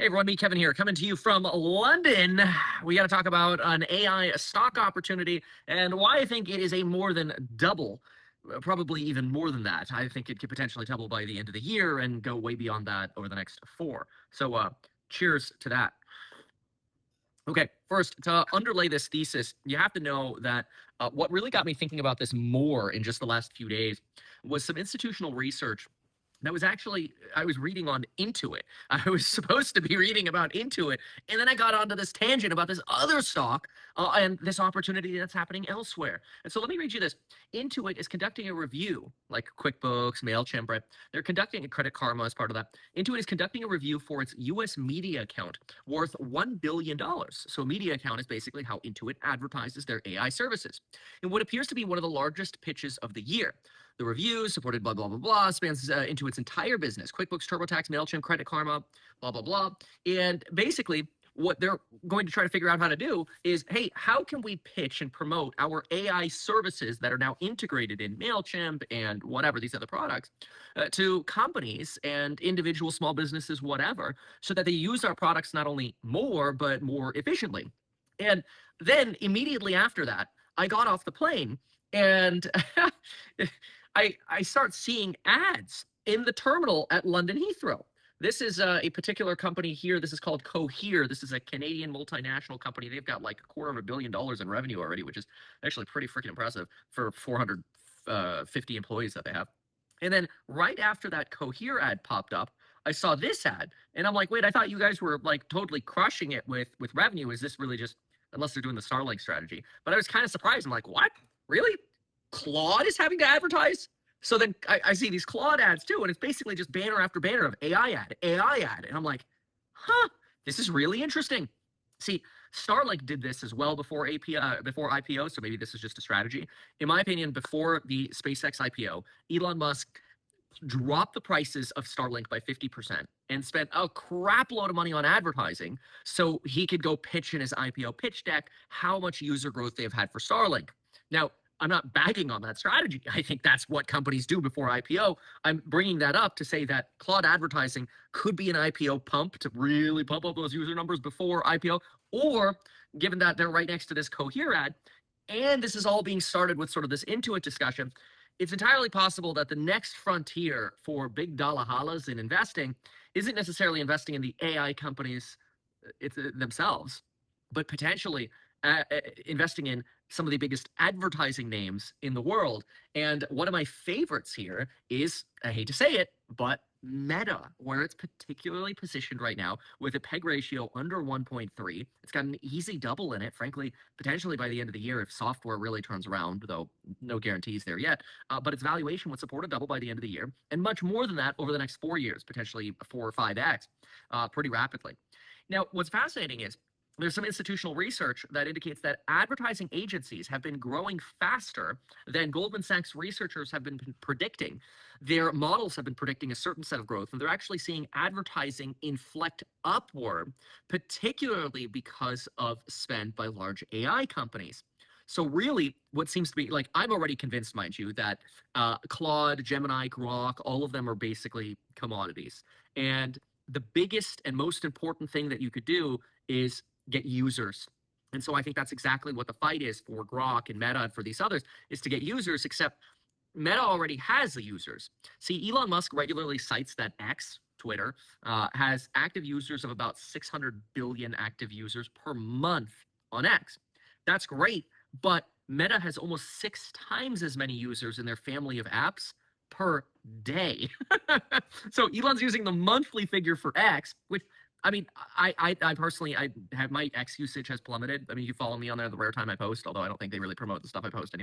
Hey everyone, me Kevin here, coming to you from London. We got to talk about an AI stock opportunity and why I think it is a more than double, probably even more than that. I think it could potentially double by the end of the year and go way beyond that over the next four. So, cheers to that. Okay, first, to underlay this thesis, you have to know that what really got me thinking about this more in just the last few days was some institutional research that was actually I was reading on Intuit. I was supposed to be reading about Intuit, and then I got onto this tangent about this other stock and this opportunity that's happening elsewhere. And so let me read you this. Intuit is conducting a review, like QuickBooks, Mailchimp, right? They're conducting a Credit Karma as part of that. Intuit is conducting a review for its U.S. media account worth $1 billion. So a media account is basically how Intuit advertises their AI services. In what appears to be one of the largest pitches of the year. The review, supported blah, blah, blah, blah, spans into its entire business, QuickBooks, TurboTax, MailChimp, Credit Karma, blah, blah, blah. And basically, what they're going to try to figure out how to do is, hey, how can we pitch and promote our AI services that are now integrated in MailChimp and whatever, these other products, to companies and individual small businesses, whatever, so that they use our products not only more, but more efficiently. And then after that, I got off the plane and I start seeing ads in the terminal at London Heathrow. This is a particular company here. This is called Cohere. This is a Canadian multinational company. They've got like $250 million in revenue already, which is actually pretty freaking impressive for 450 employees that they have. And then right after that Cohere ad popped up, I saw this ad, and I'm like, wait, I thought you guys were like totally crushing it with revenue. Is this really just, unless they're doing the Starlink strategy? But I was kind of surprised. I'm like, what? Really? Claude is having to advertise? So then I see these Claude ads too, and it's basically just banner after banner of AI ad, AI ad. And I'm like, huh, this is really interesting. See, Starlink did this as well before IPO, so maybe this is just a strategy. In my opinion, before the SpaceX IPO, Elon Musk dropped the prices of Starlink by 50% and spent a crap load of money on advertising so he could go pitch in his IPO pitch deck how much user growth they've had for Starlink. Now, I'm not bagging on that strategy. I think that's what companies do before IPO. I'm bringing that up to say that Claude advertising could be an IPO pump to really pump up those user numbers before IPO, or given that they're right next to this Cohere ad, and this is all being started with sort of this Intuit discussion, it's entirely possible that the next frontier for big dollar halas in investing isn't necessarily investing in the AI companies themselves, but potentially investing in some of the biggest advertising names in the world. And one of my favorites here is, I hate to say it, but Meta, where it's particularly positioned right now with a PEG ratio under 1.3. It's got an easy double in it, frankly, potentially by the end of the year if software really turns around, though no guarantees there yet. But its valuation would support a double by the end of the year, and much more than that over the next 4 years, potentially 4 or 5x, pretty rapidly. Now, what's fascinating is there's some institutional research that indicates that advertising agencies have been growing faster than Goldman Sachs researchers have been predicting. Their models have been predicting a certain set of growth, and they're actually seeing advertising inflect upward, particularly because of spend by large AI companies. So really, what seems to be like, I'm already convinced, mind you, that Claude, Gemini, Grok, all of them are basically commodities. And the biggest and most important thing that you could do is get users. And so I think that's exactly what the fight is for Grok and Meta and for these others, is to get users, except Meta already has the users. See, Elon Musk regularly cites that X, Twitter, has active users of about 600 billion active users per month on X. That's great, but Meta has almost 6 times as many users in their family of apps per day. So Elon's using the monthly figure for X, which, I mean, I personally, I have my X usage has plummeted. I mean, you follow me on there the rare time I post, although I don't think they really promote the stuff I post anyway.